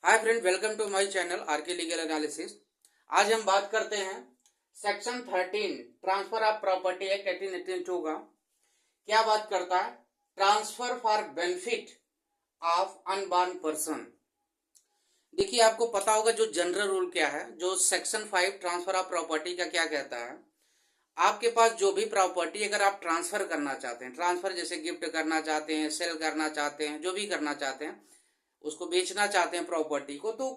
Hi friend, welcome to my channel RK legal analysis. आज हम बात करते हैं section 13 transfer of property act 1882 का। क्या बात करता है? Transfer for benefit of unborn person. देखिए, आपको पता होगा जो जनरल रूल क्या है, जो सेक्शन 5 ट्रांसफर ऑफ प्रॉपर्टी का क्या कहता है। आपके पास जो भी प्रॉपर्टी अगर आप ट्रांसफर करना चाहते हैं, ट्रांसफर जैसे गिफ्ट करना चाहते हैं, सेल करना चाहते हैं, जो भी करना चाहते हैं, उसको बेचना चाहते हैं प्रॉपर्टी को, तो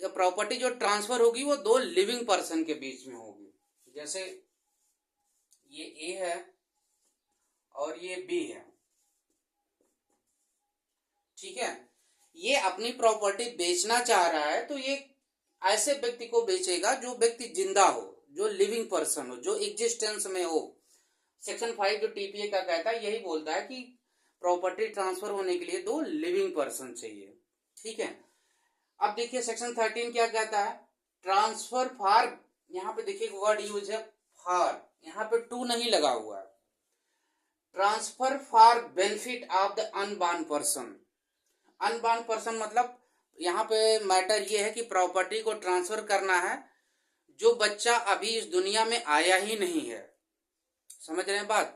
प्रॉपर्टी जो ट्रांसफर होगी वो दो लिविंग पर्सन के बीच में होगी। जैसे ये ए है और ये बी है, ठीक है। ये अपनी प्रॉपर्टी बेचना चाह रहा है तो ये ऐसे व्यक्ति को बेचेगा जो व्यक्ति जिंदा हो, जो लिविंग पर्सन हो, जो एग्जिस्टेंस में हो। सेक्शन 5 जो टीपीए का कहता है यही बोलता है कि प्रॉपर्टी ट्रांसफर होने के लिए दो लिविंग पर्सन चाहिए, ठीक है। अब देखिए सेक्शन 13 क्या कहता है? ट्रांसफर फॉर, यहाँ पे देखिए वर्ड यूज है फॉर, यहाँ पे टू नहीं लगा हुआ है। Transfer for benefit of the unborn person. Unborn person मतलब यहाँ पे मैटर ये है कि प्रॉपर्टी को ट्रांसफर करना है जो बच्चा अभी इस दुनिया में आया ही नहीं है। समझ रहे हैं बात?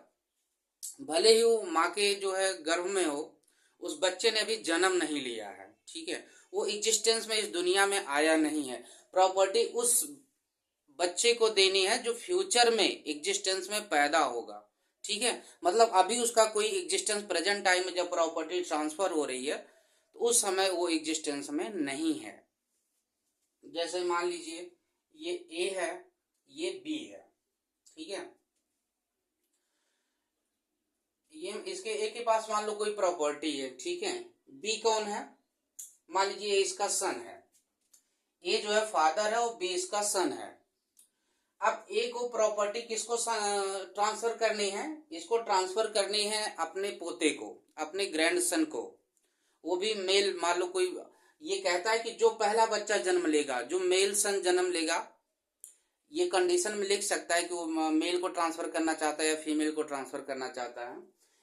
भले ही वो माँ के जो है गर्भ में हो, उस बच्चे ने भी जन्म नहीं लिया है, ठीक है। वो एग्जिस्टेंस में इस दुनिया में आया नहीं है। प्रॉपर्टी उस बच्चे को देनी है जो फ्यूचर में एग्जिस्टेंस में पैदा होगा, ठीक है। मतलब अभी उसका कोई एग्जिस्टेंस प्रेजेंट टाइम में जब प्रॉपर्टी ट्रांसफर हो रही है तो उस समय वो एग्जिस्टेंस में नहीं है। जैसे मान लीजिए ये ए है, ये बी है, ठीक है। ये इसके ए के पास मान लो कोई प्रॉपर्टी है, ठीक है। बी कौन है? मान लीजिए इसका सन है। ए जो है फादर है और बी इसका सन है। अब ए को प्रॉपर्टी किसको ट्रांसफर करनी है? इसको ट्रांसफर करनी है अपने पोते को, अपने ग्रैंडसन को। वो भी मेल, मान लो कोई ये कहता है कि जो पहला बच्चा जन्म लेगा, जो मेल सन जन्म लेगा, ये कंडीशन में लिख सकता है कि वो मेल को ट्रांसफर करना चाहता है या फीमेल को ट्रांसफर करना चाहता है।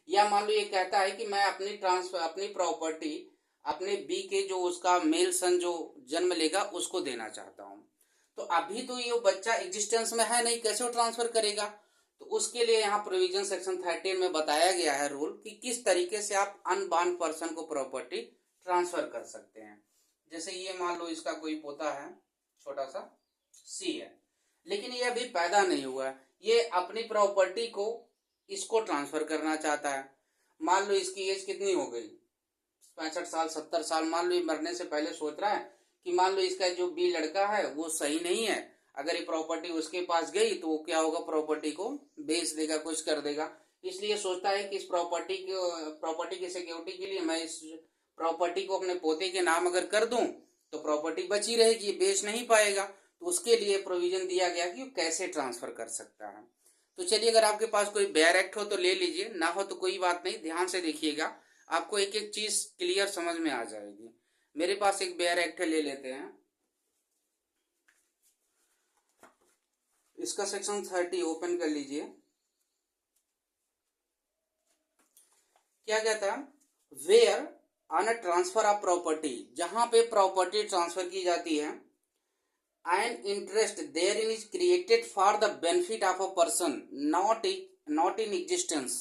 या मान लो ये कहता है कि मैं अपनी प्रॉपर्टी अपने बी के जो उसका मेल सन जो जन्म लेगा उसको देना चाहता हूँ। तो अभी तो ये बच्चा एग्जिस्टेंस में है नहीं, कैसे वो ट्रांसफर करेगा? तो उसके लिए यहाँ प्रोविजन सेक्शन 13 में बताया गया है रूल कि किस तरीके से आप अनबॉर्न पर्सन को प्रॉपर्टी ट्रांसफर कर सकते हैं। जैसे ये मान लो इसका कोई पोता है, छोटा सा सी है, लेकिन ये अभी पैदा नहीं हुआ है। ये अपनी प्रॉपर्टी को इसको ट्रांसफर करना चाहता है। मान लो इसकी एज कितनी हो गई, 65 साल 70 साल। मान लो ये मरने से पहले सोच रहा है कि मान लो इसका जो बी लड़का है वो सही नहीं है, अगर ये प्रॉपर्टी उसके पास गई तो वो क्या होगा, प्रॉपर्टी को बेच देगा, कुछ कर देगा। इसलिए सोचता है कि इस प्रॉपर्टी की सिक्योरिटी के लिए मैं इस प्रॉपर्टी को अपने पोते के नाम अगर कर दूं तो प्रॉपर्टी बची रहेगी, बेच नहीं पाएगा। तो उसके लिए प्रोविजन दिया गया कि वो कैसे ट्रांसफर कर सकता है। तो चलिए, अगर आपके पास कोई बेयर एक्ट हो तो ले लीजिए, ना हो तो कोई बात नहीं, ध्यान से देखिएगा, आपको एक एक चीज क्लियर समझ में आ जाएगी। मेरे पास एक बेयर एक्ट है, ले लेते हैं। इसका सेक्शन 30 ओपन कर लीजिए। क्या कहता है? Where on a transfer of property, जहां पे प्रॉपर्टी ट्रांसफर की जाती है, and interest therein is created for the benefit of a person not in existence.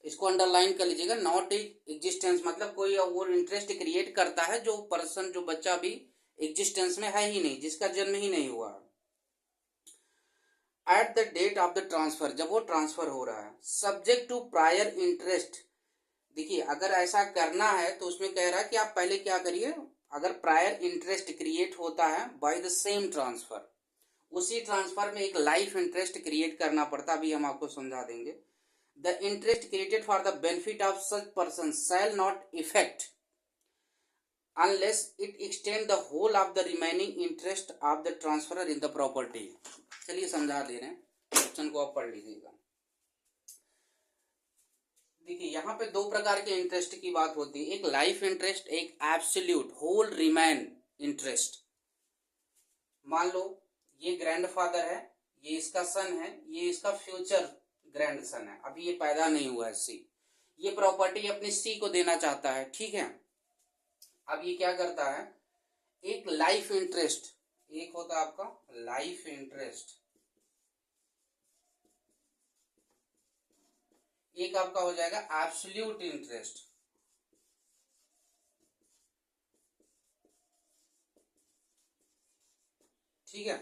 इसको अंडरलाइन कर लीजिएगा, नॉट एग्जिस्टेंस मतलब कोई और इंटरेस्ट क्रिएट करता है जो पर्सन, जो बच्चा भी एग्जिस्टेंस में है ही नहीं, जिसका जन्म ही नहीं हुआ, at the date of the transfer, जब वो ट्रांसफर हो रहा है, सब्जेक्ट टू प्रायर इंटरेस्ट। देखिए, अगर ऐसा करना है तो उसमें कह रहा है कि आप पहले क्या करिए, अगर प्रायर इंटरेस्ट क्रिएट होता है बाय द सेम ट्रांसफर, उसी ट्रांसफर में एक लाइफ इंटरेस्ट क्रिएट करना पड़ता, अभी हम आपको समझा देंगे। The interest created for the benefit of such person shall not effect unless it extend the whole of the remaining interest of the transferor in the property। चलिए समझा दे रहे हैं, ऑप्शन को आप पढ़ लीजिएगा। देखिए, यहाँ पे दो प्रकार के इंटरेस्ट की बात होती है, एक लाइफ इंटरेस्ट, एक एब्सोल्यूट होल रिमेन इंटरेस्ट। मान लो ये ग्रैंडफादर है, ये इसका सन है, ये इसका फ्यूचर ग्रैंडसन है, अभी ये पैदा नहीं हुआ है सी। ये प्रॉपर्टी अपनी सी को देना चाहता है, ठीक है। अब ये क्या करता है, एक लाइफ इंटरेस्ट, एक होता है आपका लाइफ इंटरेस्ट, एक आपका हो जाएगा एब्सोल्यूट इंटरेस्ट। ठीक है।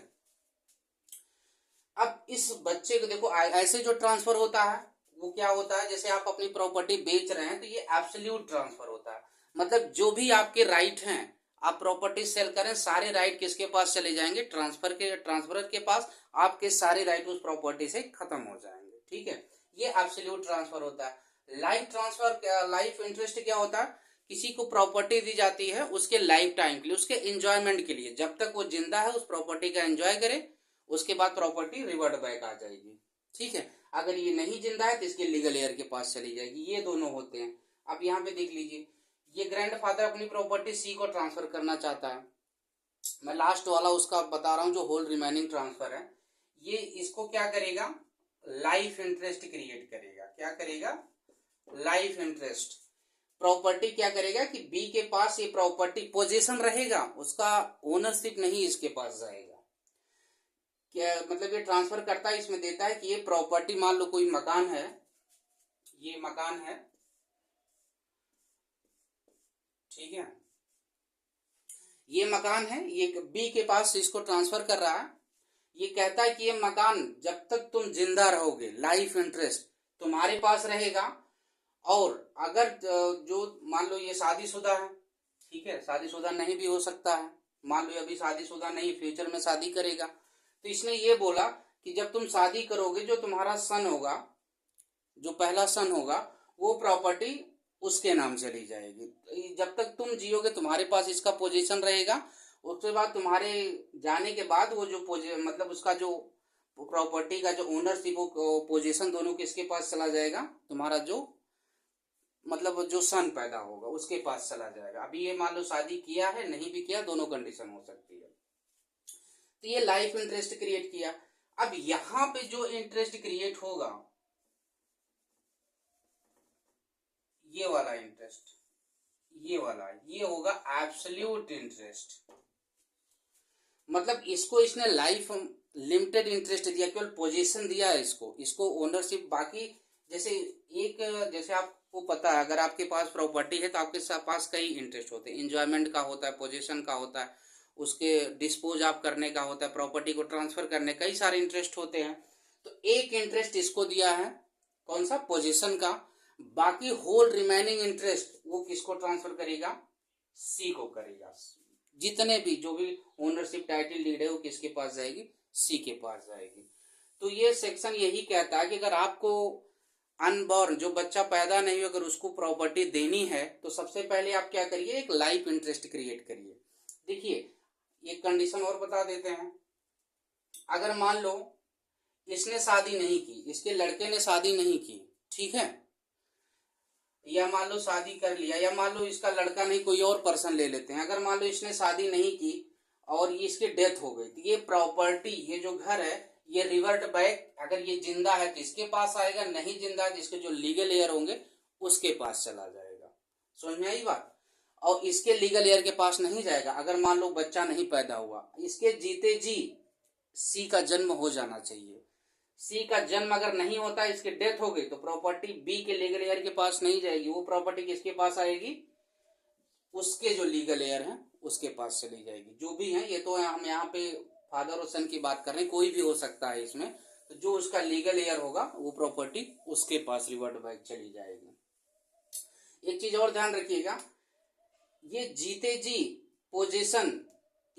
अब इस बच्चे को देखो, ऐसे जो ट्रांसफर होता है वो क्या होता है, जैसे आप अपनी प्रॉपर्टी बेच रहे हैं तो ये एब्सोल्यूट ट्रांसफर होता है। मतलब जो भी आपके राइट हैं, आप प्रॉपर्टी सेल करें, सारे राइट किसके पास चले जाएंगे, ट्रांसफरर के पास। आपके सारे राइट उस प्रॉपर्टी से खत्म हो जाएंगे। ठीक है, ये एब्सोल्यूट ट्रांसफर होता है। लाइफ ट्रांसफर, लाइफ इंटरेस्ट क्या होता है, किसी को प्रॉपर्टी दी जाती है उसके लाइफ टाइम के लिए, उसके एंजॉयमेंट के लिए, जब तक वो जिंदा है उस प्रॉपर्टी का एंजॉय करे, उसके बाद प्रॉपर्टी रिवर्ट बैक आ जाएगी। ठीक है, अगर ये नहीं जिंदा है तो इसके लीगल हेयर के पास चली जाएगी। ये दोनों होते हैं। अब यहाँ पे देख लीजिए, ये ग्रैंडफादर अपनी प्रॉपर्टी सी को ट्रांसफर करना चाहता है। मैं लास्ट वाला उसका बता रहा हूं, जो होल रिमेनिंग ट्रांसफर है, ये इसको क्या करेगा, लाइफ इंटरेस्ट क्रिएट करेगा। क्या करेगा, लाइफ इंटरेस्ट। प्रॉपर्टी क्या करेगा कि बी के पास ये प्रॉपर्टी पोजीशन रहेगा, उसका ओनरशिप नहीं इसके पास जाएगा। क्या मतलब, ये ट्रांसफर करता है, इसमें देता है कि ये प्रॉपर्टी, मान लो कोई मकान है, ये मकान है, ठीक है, ये मकान है, ये बी के पास इसको ट्रांसफर कर रहा है। ये कहता है कि ये मकान जब तक तुम जिंदा रहोगे, लाइफ इंटरेस्ट तुम्हारे पास रहेगा। और अगर जो मान लो ये शादीशुदा है, ठीक है, शादीशुदा नहीं भी हो सकता है, मान लो अभी शादीशुदा नहीं, फ्यूचर में शादी करेगा, तो इसने ये बोला कि जब तुम शादी करोगे, जो तुम्हारा सन होगा, जो पहला सन होगा, वो प्रॉपर्टी उसके नाम चली जाएगी। जब तक तुम जियोगे तुम्हारे पास इसका पोजीशन रहेगा। उसके बाद तुम्हारे जाने के बाद वो जो मतलब उसका जो प्रॉपर्टी का जो ओनरशिप, वो पोजीशन दोनों किसके पास चला जाएगा, तुम्हारा जो मतलब जो सन पैदा होगा उसके पास चला जाएगा। अभी ये मान लो शादी किया है, नहीं भी किया, दोनों कंडीशन हो सकती है। तो ये लाइफ इंटरेस्ट क्रिएट किया। अब यहां पे जो इंटरेस्ट क्रिएट होगा, ये वाला इंटरेस्ट, ये वाला, ये होगा एब्सोल्यूट इंटरेस्ट। मतलब इसको इसने लाइफ लिमिटेड इंटरेस्ट दिया, केवल पोजीशन दिया है इसको, इसको ओनरशिप। बाकी जैसे आपको पता है, अगर आपके पास प्रॉपर्टी है तो आपके पास कई इंटरेस्ट होते हैं। एंजॉयमेंट का होता है, पोजीशन का होता है, उसके डिस्पोज ऑफ करने का होता है, प्रॉपर्टी को ट्रांसफर करने, कई सारे इंटरेस्ट होते हैं। तो एक इंटरेस्ट इसको दिया है, कौन सा, पोजीशन का। बाकी होल रिमेनिंग इंटरेस्ट वो किसको ट्रांसफर करेगा, सी को करेगा। जितने भी जो भी ओनरशिप टाइटल डीड है वो किसके पास जाएगी, सी के पास जाएगी। तो ये सेक्शन यही कहता है कि अगर आपको अनबॉर्न, जो बच्चा पैदा नहीं हुआ, अगर उसको प्रॉपर्टी देनी है तो सबसे पहले आप क्या करिए, एक लाइफ इंटरेस्ट क्रिएट करिए। देखिए, एक कंडीशन और बता देते हैं। अगर मान लो इसने शादी नहीं की, इसके लड़के ने शादी नहीं की, ठीक है, या मान लो शादी कर लिया, या मान लो इसका लड़का नहीं, कोई और पर्सन ले लेते हैं। अगर मान लो इसने शादी नहीं की और ये इसकी डेथ हो गई, तो ये प्रॉपर्टी, ये जो घर है, ये रिवर्ट बैक, अगर ये जिंदा है तो इसके पास आएगा, नहीं जिंदा है तो इसके जो लीगल हेयर होंगे उसके पास चला जाएगा। समझ में आई बात। और इसके लीगल हेयर के पास नहीं जाएगा। अगर मान लो बच्चा नहीं पैदा हुआ, इसके जीते जी सी का जन्म हो जाना चाहिए। सी का जन्म अगर नहीं होता, इसकी डेथ हो गई, तो प्रॉपर्टी बी के लीगल हेयर के पास नहीं जाएगी। वो प्रॉपर्टी किसके पास आएगी, उसके जो लीगल हेयर हैं उसके पास चली जाएगी। जो भी हैं, ये तो हम यहाँ पे फादर और सन की बात कर रहे हैं, कोई भी हो सकता है इसमें। तो जो उसका लीगल हेयर होगा वो प्रॉपर्टी उसके पास रिवर्ट बैक चली जाएगी। एक चीज और ध्यान रखिएगा, ये जीते जी पोजीशन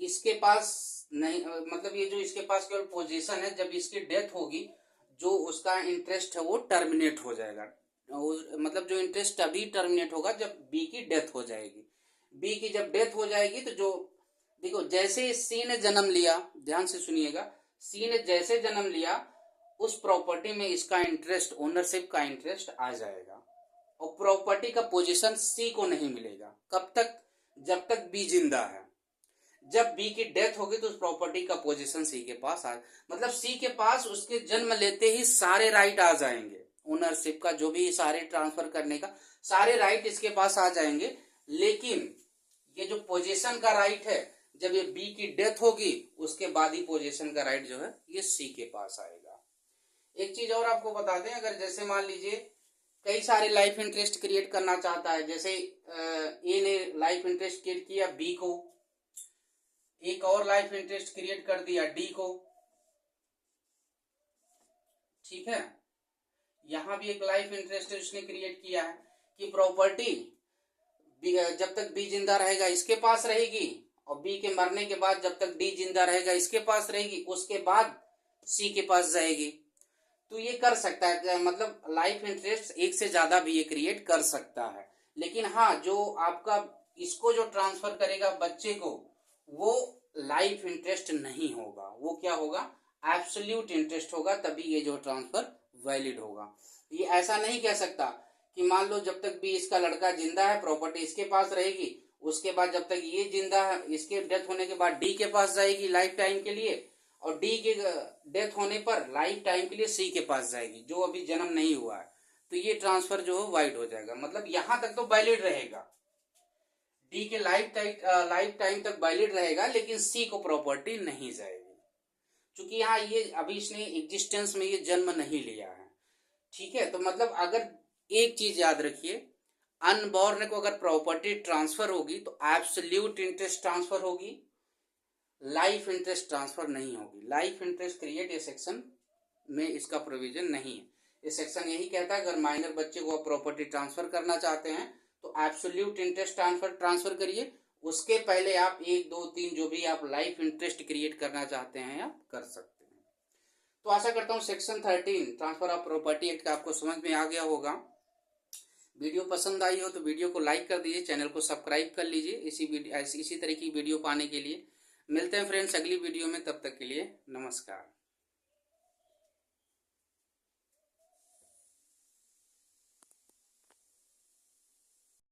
इसके पास नहीं, मतलब ये जो इसके पास केवल पोजीशन है, जब इसकी डेथ होगी जो उसका इंटरेस्ट है वो टर्मिनेट हो जाएगा। मतलब जो इंटरेस्ट अभी टर्मिनेट होगा जब बी की डेथ हो जाएगी। बी की जब डेथ हो जाएगी तो जो, देखो, जैसे सी ने जन्म लिया, ध्यान से सुनिएगा, सी ने जैसे जन्म लिया, उस प्रॉपर्टी में इसका इंटरेस्ट, ओनरशिप का इंटरेस्ट आ जाएगा। और प्रॉपर्टी का पोजीशन सी को नहीं मिलेगा। कब तक, जब तक बी जिंदा है। जब बी की डेथ होगी तो उस प्रॉपर्टी का पोजीशन सी के पास आ, मतलब सी के पास उसके जन्म लेते ही सारे राइट आ जाएंगे, ओनरशिप का, जो भी सारे ट्रांसफर करने का सारे राइट इसके पास आ जाएंगे। लेकिन ये जो पोजीशन का राइट है, जब ये बी की डेथ होगी उसके बाद ही पोजीशन का राइट जो है ये सी के पास आएगा। एक चीज और आपको बता दें, अगर जैसे मान लीजिए कई सारे लाइफ इंटरेस्ट क्रिएट करना चाहता है, जैसे ए ने लाइफ इंटरेस्ट क्रिएट किया बी को, एक और लाइफ इंटरेस्ट क्रिएट कर दिया डी को, ठीक है। यहां भी एक लाइफ इंटरेस्ट उसने क्रिएट किया है कि प्रॉपर्टी जब तक बी जिंदा रहेगा इसके पास रहेगी, और बी के मरने के बाद जब तक डी जिंदा रहेगा इसके पास रहेगी, उसके बाद सी के पास जाएगी। तो ये कर सकता है, मतलब लाइफ इंटरेस्ट एक से ज्यादा भी ये क्रिएट कर सकता है। लेकिन हाँ, जो आपका इसको जो ट्रांसफर करेगा बच्चे को, वो लाइफ इंटरेस्ट नहीं होगा, वो क्या होगा, एब्सोल्यूट इंटरेस्ट होगा, तभी ये जो ट्रांसफर वैलिड होगा। ये ऐसा नहीं कह सकता कि मान लो जब तक भी इसका लड़का जिंदा है प्रॉपर्टी इसके पास रहेगी, उसके बाद जब तक ये जिंदा है इसके डेथ होने के बाद डी के पास जाएगी लाइफ टाइम के लिए, और डी के डेथ होने पर लाइफ टाइम के लिए सी के पास जाएगी जो अभी जन्म नहीं हुआ है। तो ये ट्रांसफर जो है वाइड हो जाएगा, मतलब यहां तक तो वैलिड रहेगा, डी के लाइफ टाइम तक वैलिड रहेगा, लेकिन सी को प्रॉपर्टी नहीं जाएगी, क्योंकि यहाँ ये अभी इसने एग्जिस्टेंस में ये जन्म नहीं लिया है, ठीक है। तो मतलब अगर एक चीज याद रखिए, अनबॉर्न को अगर प्रॉपर्टी ट्रांसफर होगी तो एब्सोल्यूट इंटरेस्ट ट्रांसफर होगी, लाइफ इंटरेस्ट ट्रांसफर नहीं होगी। लाइफ इंटरेस्ट क्रिएट ये सेक्शन में इसका प्रोविजन नहीं है। ये सेक्शन यही कहता है अगर माइनर बच्चे को आप प्रॉपर्टी ट्रांसफर करना चाहते हैं तो एब्सोल्यूट इंटरेस्ट ट्रांसफर करिए, उसके पहले आप 1 2 3 जो भी आप लाइफ इंटरेस्ट क्रिएट करना चाहते हैं आप कर सकते हैं। तो आशा करता हूँ section 13 transfer of property act का आपको समझ में आ गया होगा। वीडियो पसंद आई हो तो वीडियो को लाइक कर दीजिए, चैनल को सब्सक्राइब कर लीजिए इसी तरह की वीडियो पाने के लिए। मिलते हैं फ्रेंड्स अगली वीडियो में, तब तक के लिए नमस्कार।